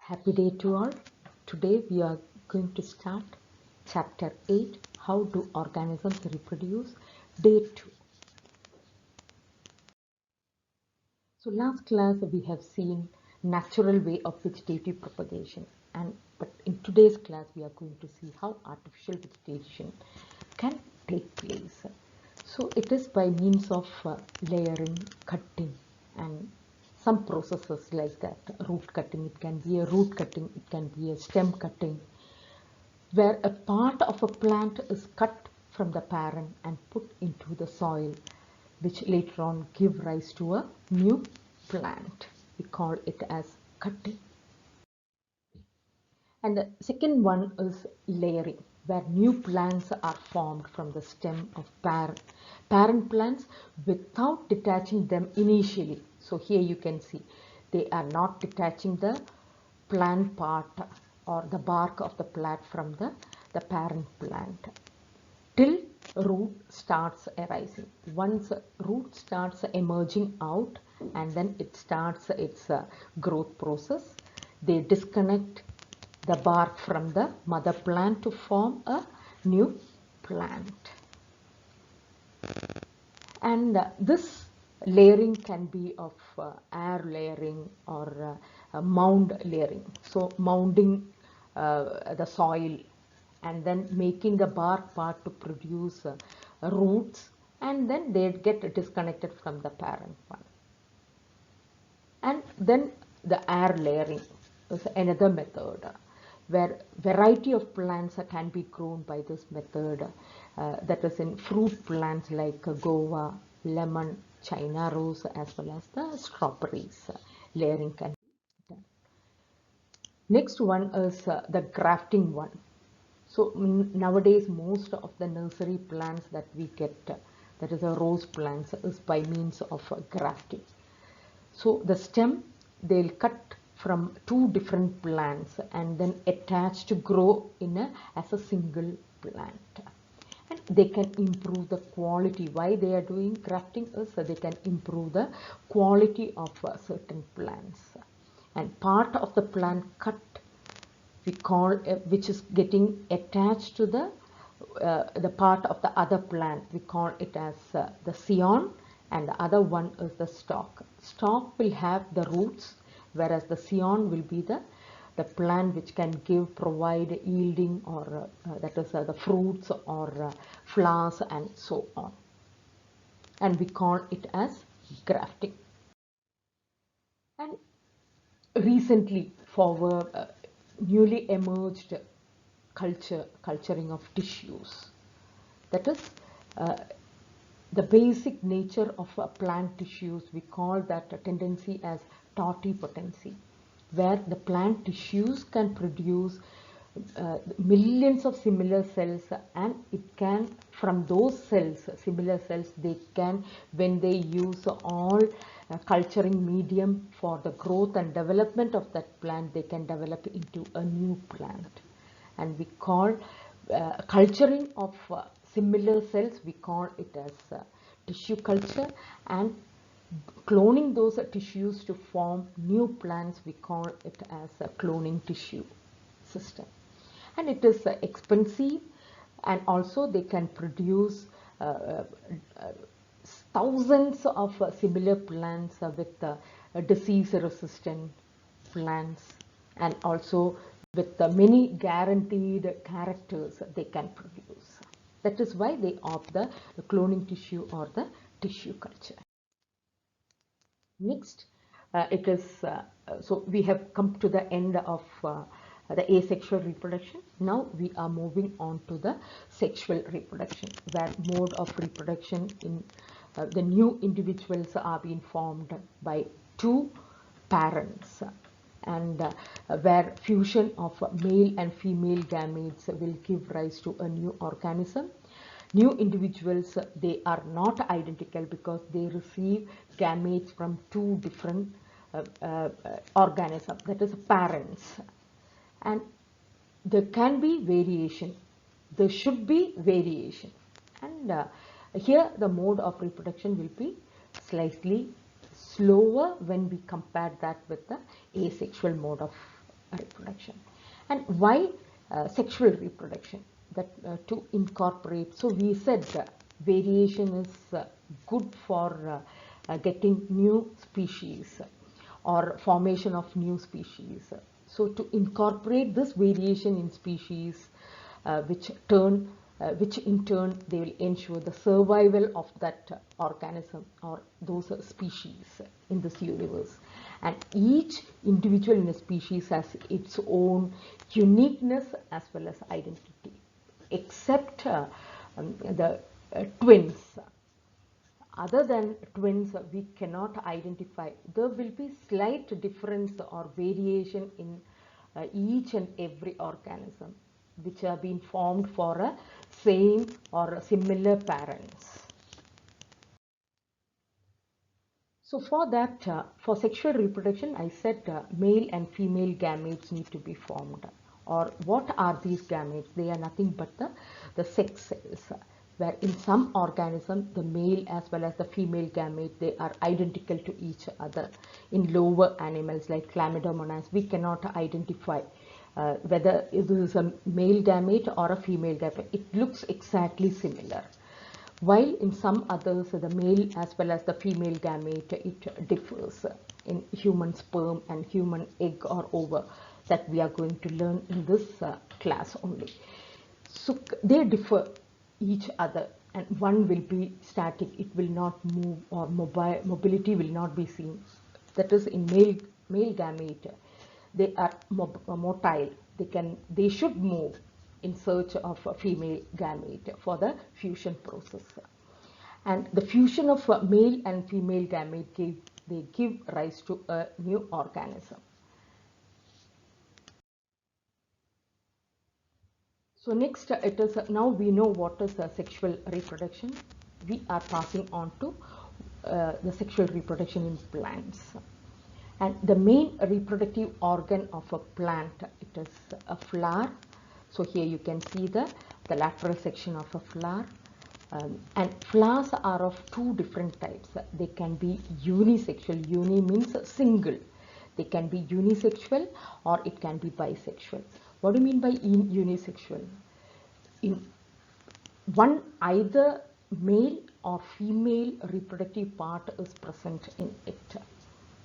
Happy day to all. Today we are going to start chapter 8, How do organisms reproduce, day 2. So last class we have seen natural way of vegetative propagation, but in today's class we are going to see how artificial vegetation can take place. So it is by means of layering, cutting and some processes like that. Root cutting, it can be a root cutting, it can be a stem cutting, where a part of a plant is cut from the parent and put into the soil, which later on give rise to a new plant. We call it as cutting. And the second one is layering, where new plants are formed from the stem of parent plants without detaching them initially. So here you can see they are not detaching the plant part or the bark of the plant from the parent plant till root starts arising. Once root starts emerging out and then it starts its growth process, they disconnect the bark from the mother plant to form a new plant. And this layering can be of air layering or mound layering. So mounding the soil and then making the bark part to produce roots, and then they get disconnected from the parent one. And then the air layering is another method where variety of plants can be grown by this method, that is in fruit plants like guava, lemon, China rose, as well as the strawberries. Layering can be done. Next one is the grafting one. So nowadays most of the nursery plants that we get, that is a rose plants, is by means of grafting. So the stem they'll cut from two different plants and then attach to grow as a single plant. And they can improve the quality. Why they are doing grafting is so they can improve the quality of certain plants. And part of the plant cut, we call which is getting attached to the part of the other plant, we call it as the scion, and the other one is the stalk. Stalk will have the roots, whereas the scion will be the plant which can provide yielding, or that is the fruits or flowers and so on. And we call it as grafting. And recently for newly emerged culturing of tissues, that is the basic nature of plant tissues, we call that a tendency as totipotency, where the plant tissues can produce millions of similar cells, and it can, from those cells, similar cells, they can, when they use all culturing medium for the growth and development of that plant, they can develop into a new plant. And we call culturing of similar cells, we call it as tissue culture, and cloning those tissues to form new plants, we call it as a cloning tissue system. And it is expensive, and also they can produce thousands of similar plants with disease resistant plants, and also with many guaranteed characters they can produce. That is why they opt the cloning tissue or the tissue culture. Next, it is so we have come to the end of the asexual reproduction. Now we are moving on to the sexual reproduction, where mode of reproduction in the new individuals are being formed by two parents, and where fusion of male and female gametes will give rise to a new organism. New individuals, they are not identical because they receive gametes from two different organisms, that is parents. And there can be variation, there should be variation, and here the mode of reproduction will be slightly slower when we compare that with the asexual mode of reproduction. And why sexual reproduction? That to incorporate. So we said variation is good for getting new species or formation of new species. So to incorporate this variation in species, which in turn they will ensure the survival of that organism or those species in this universe. And each individual in a species has its own uniqueness as well as identity, except the twins. Other than twins, we cannot identify. There will be slight difference or variation in each and every organism which have been formed for a same or similar parents. So for that, for sexual reproduction, I said male and female gametes need to be formed. Or what are these gametes? They are nothing but the sex cells, where in some organism, the male as well as the female gamete, they are identical to each other. In lower animals like chlamydomonas, we cannot identify whether this is a male gamete or a female gamete. It looks exactly similar. While in some others, the male as well as the female gamete, it differs in human sperm and human egg or ova, that we are going to learn in this class only. So they differ each other, and one will be static, it will not move, or mobility will not be seen. That is, in male gamete, they are motile, they should move in search of a female gamete for the fusion process. And the fusion of male and female gamete they give rise to a new organism. So next, it is now we know what is sexual reproduction. We are passing on to the sexual reproduction in plants. And the main reproductive organ of a plant, it is a flower. So here you can see the lateral section of a flower. And flowers are of two different types. They can be unisexual. Uni means single. They can be unisexual or it can be bisexual. What do you mean by unisexual? In one, either male or female reproductive part is present in it,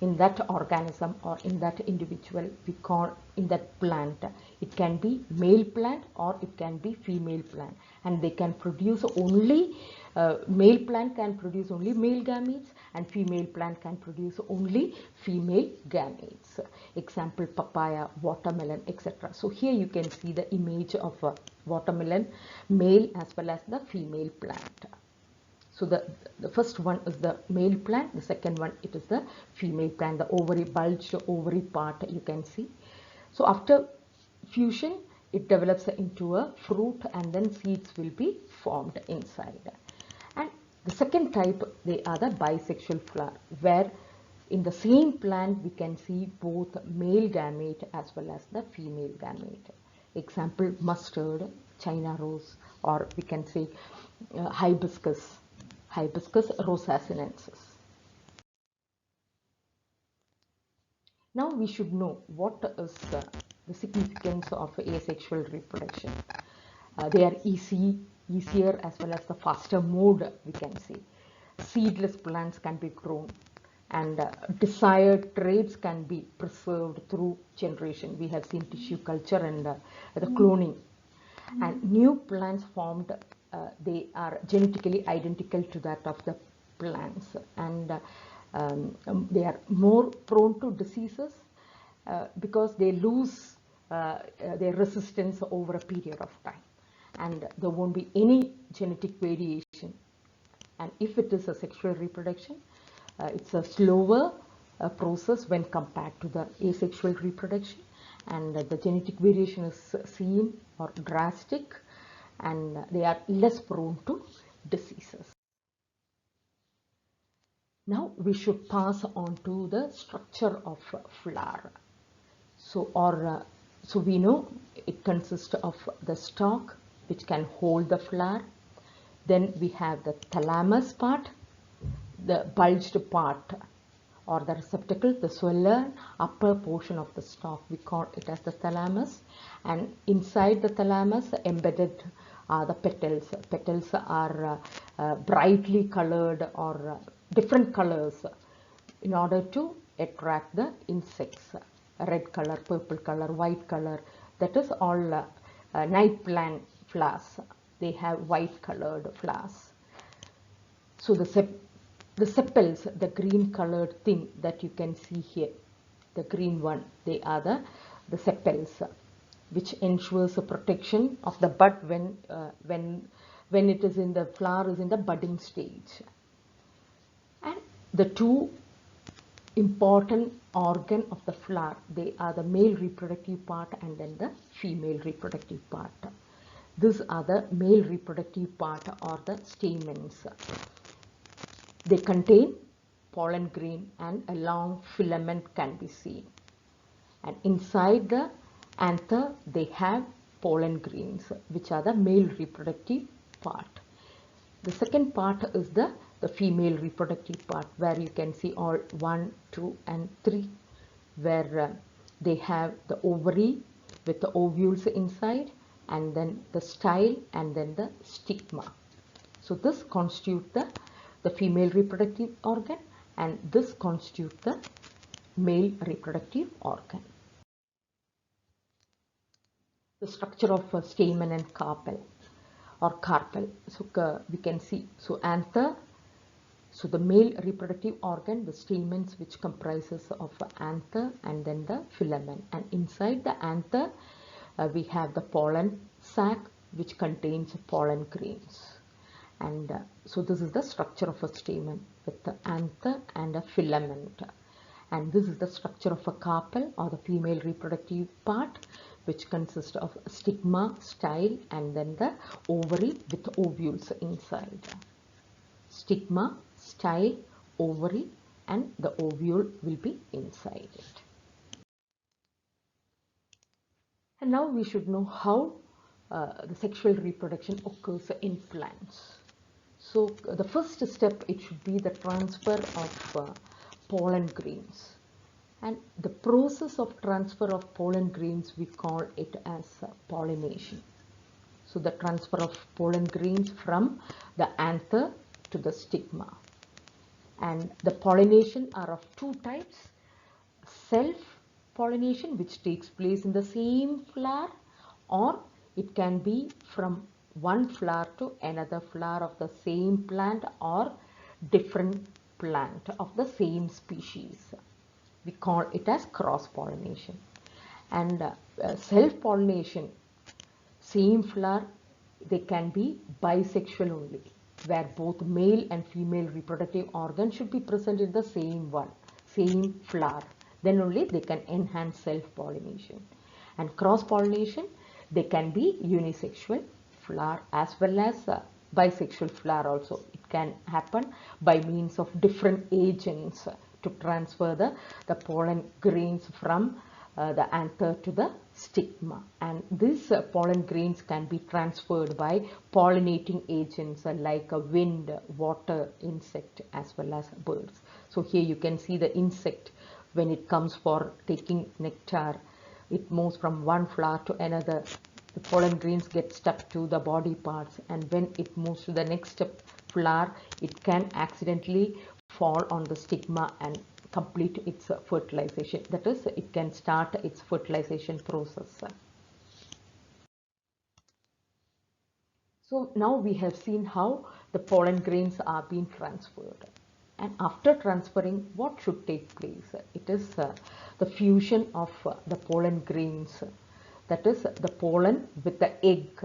in that organism or in that individual, we call in that plant. It can be male plant or it can be female plant, and they can produce only male plant can produce only male gametes and female plant can produce only female gametes. Example, papaya, watermelon, etc. So here you can see the image of a watermelon, male as well as the female plant. So the first one is the male plant, the second one it is the female plant, the ovary, bulged ovary part you can see. So after fusion, it develops into a fruit and then seeds will be formed inside. And the second type, they are the bisexual flower, where in the same plant we can see both male gamete as well as the female gamete. Example, mustard, China rose, or we can say hibiscus rosa sinensis. Now we should know what is the significance of asexual reproduction. They are easier as well as the faster mode, we can say. Seedless plants can be grown and desired traits can be preserved through generation. We have seen tissue culture and the cloning. And new plants formed, they are genetically identical to that of the plants, and they are more prone to diseases because they lose their resistance over a period of time, and there won't be any genetic variation. And if it is a sexual reproduction, it's a slower process when compared to the asexual reproduction, and the genetic variation is seen or drastic, and they are less prone to diseases. Now we should pass on to the structure of flower. So we know it consists of the stalk, which can hold the flower. Then we have the thalamus part, the bulged part or the receptacle, the swollen upper portion of the stalk. We call it as the thalamus, and inside the thalamus embedded are the petals. Petals are brightly colored or different colors in order to attract the insects. Red color, purple color, white color, that is all night plant flowers. They have white colored flowers. So the sepals, the green colored thing that you can see here, the green one, they are the sepals, which ensures a protection of the bud when it is in the flower is in the budding stage. And the two important organ of the flower, they are the male reproductive part and then the female reproductive part. These are the male reproductive part or the stamens. They contain pollen grain and a long filament can be seen. And inside the anther, they have pollen grains, which are the male reproductive part. The second part is the female reproductive part, where you can see all 1, 2 and 3, where they have the ovary with the ovules inside, and then the style, and then the stigma. So this constitutes the female reproductive organ, and this constitutes the male reproductive organ. The structure of a stamen and carpel or carpel. So we can see, so anther, so the male reproductive organ, the stamens, which comprises of anther and then the filament, and inside the anther we have the pollen sac, which contains pollen grains. And so this is the structure of a stamen with the anther and a filament. And this is the structure of a carpel or the female reproductive part, which consists of stigma, style, and then the ovary with ovules inside. Stigma, style, ovary, and the ovule will be inside it. And now we should know how the sexual reproduction occurs in plants. So the first step, it should be the transfer of pollen grains. And the process of transfer of pollen grains, we call it as pollination. So the transfer of pollen grains from the anther to the stigma. And the pollination are of two types: self-pollination, which takes place in the same flower, or it can be from one flower to another flower of the same plant or different plant of the same species. We call it as cross-pollination. And self-pollination, same flower, they can be bisexual only, where both male and female reproductive organs should be present in the same flower. Then only they can enhance self-pollination. And cross-pollination, they can be unisexual flower as well as bisexual flower also. It can happen by means of different agents to transfer the pollen grains from the anther to the stigma. And these pollen grains can be transferred by pollinating agents like wind, water, insect, as well as birds. So here you can see the insect, when it comes for taking nectar, it moves from one flower to another. The pollen grains get stuck to the body parts, and when it moves to the next flower, it can accidentally fall on the stigma and complete its fertilization. That is, it can start its fertilization process. So now we have seen how the pollen grains are being transferred. And after transferring, what should take place? It is the fusion of the pollen grains. That is the pollen with the egg.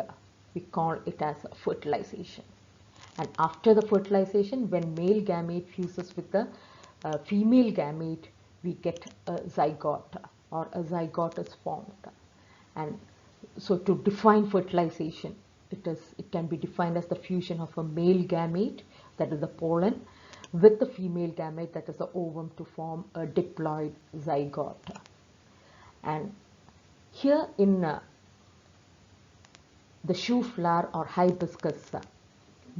We call it as fertilization. And after the fertilization, when male gamete fuses with the female gamete, we get a zygote, or a zygote is formed. And so to define fertilization, it can be defined as the fusion of a male gamete, that is the pollen, with the female gamete, that is the ovum, to form a diploid zygote. And here in the shoe flower or hibiscus,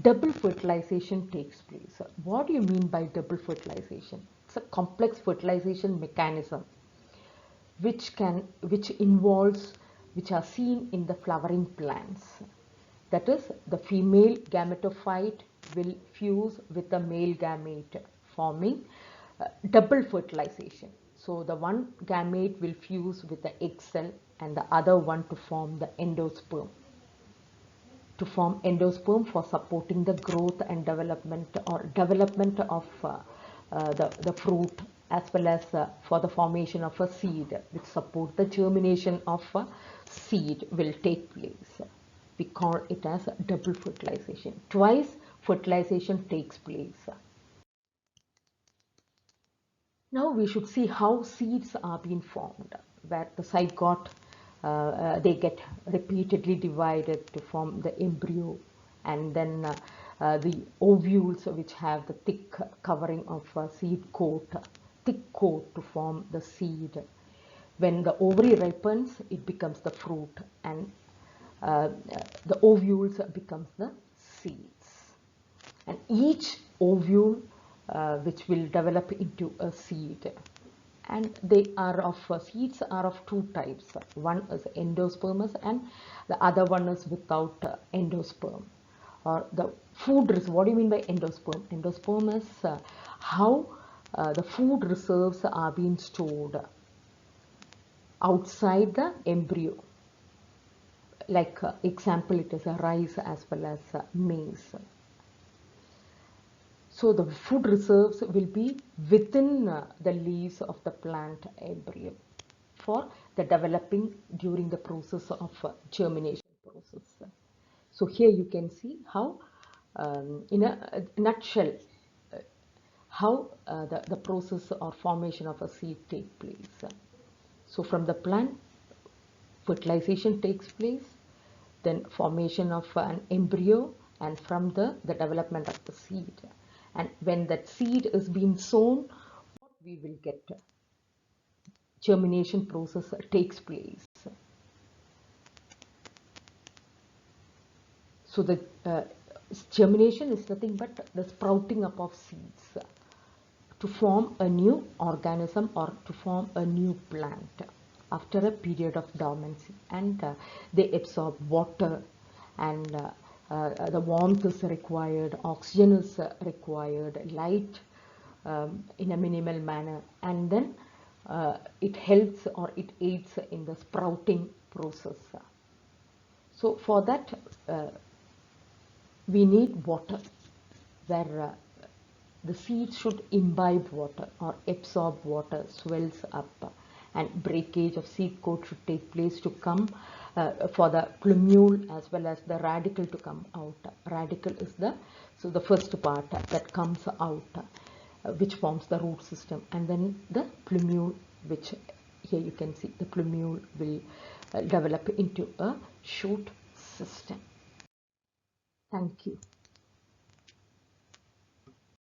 double fertilization takes place. What do you mean by double fertilization? It's a complex fertilization mechanism which are seen in the flowering plants. That is, the female gametophyte will fuse with the male gamete, forming double fertilization. So the one gamete will fuse with the egg cell and the other one to form the endosperm. For supporting the growth and development of the fruit, as well as for the formation of a seed, which support the germination of a seed will take place. We call it as double fertilization. Twice fertilization takes place. Now we should see how seeds are being formed, where the zygote, they get repeatedly divided to form the embryo, and then the ovules, which have the thick covering of seed coat, thick coat to form the seed. When the ovary ripens, it becomes the fruit, and the ovules becomes the seeds. And each ovule which will develop into a seed, and seeds are of two types. One is endospermous and the other one is without endosperm. Or the food reserve. What do you mean by endosperm? Endosperm is how the food reserves are being stored outside the embryo. Like example, it is a rice as well as maize. So the food reserves will be within the leaves of the plant embryo for the developing during the process of germination process. So here you can see how, in a nutshell, how the process or formation of a seed takes place. So from the plant, fertilization takes place, then formation of an embryo, and from the development of the seed. And when that seed is being sown, what we will get? Germination process takes place. So the germination is nothing but the sprouting up of seeds to form a new organism or to form a new plant after a period of dormancy, and they absorb water, and the warmth is required, oxygen is required, light in a minimal manner, and then it helps or it aids in the sprouting process. So for that we need water, where the seed should imbibe water or absorb water, swells up, and breakage of seed coat should take place to come for the plumule as well as the radicle to come out. Radicle is the first part that comes out, which forms the root system, and then the plumule, which here you can see the plumule will develop into a shoot system. Thank you.